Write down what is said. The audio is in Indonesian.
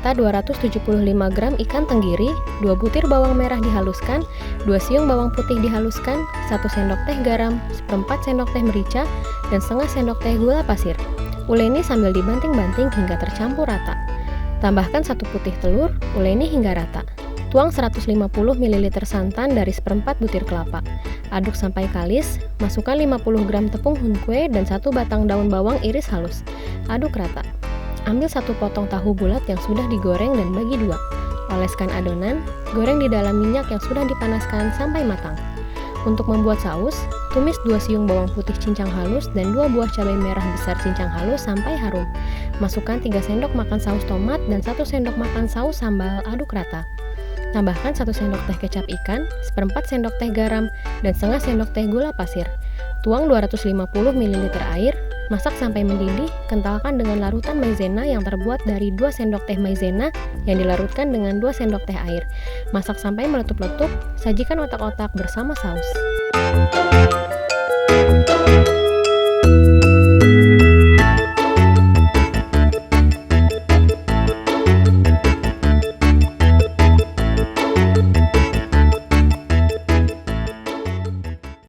serta 275 gram ikan tenggiri, 2 butir bawang merah dihaluskan, 2 siung bawang putih dihaluskan, 1 sendok teh garam, seperempat sendok teh merica, dan setengah sendok teh gula pasir. Uleni sambil dibanting-banting hingga tercampur rata. Tambahkan 1 putih telur, uleni hingga rata. Tuang 150 ml santan dari seperempat butir kelapa. Aduk sampai kalis, masukkan 50 gram tepung hunkwe dan 1 batang daun bawang iris halus. Aduk rata. Ambil 1 potong tahu bulat yang sudah digoreng dan bagi 2. Oleskan adonan, goreng di dalam minyak yang sudah dipanaskan sampai matang. Untuk membuat saus, tumis 2 siung bawang putih cincang halus dan 2 buah cabai merah besar cincang halus sampai harum. Masukkan 3 sendok makan saus tomat dan 1 sendok makan saus sambal, aduk rata. Tambahkan 1 sendok teh kecap ikan, seperempat sendok teh garam, dan setengah sendok teh gula pasir. Tuang 250 ml air, masak sampai mendidih, kentalkan dengan larutan maizena yang terbuat dari 2 sendok teh maizena yang dilarutkan dengan 2 sendok teh air. Masak sampai meletup-letup, sajikan otak-otak bersama saus.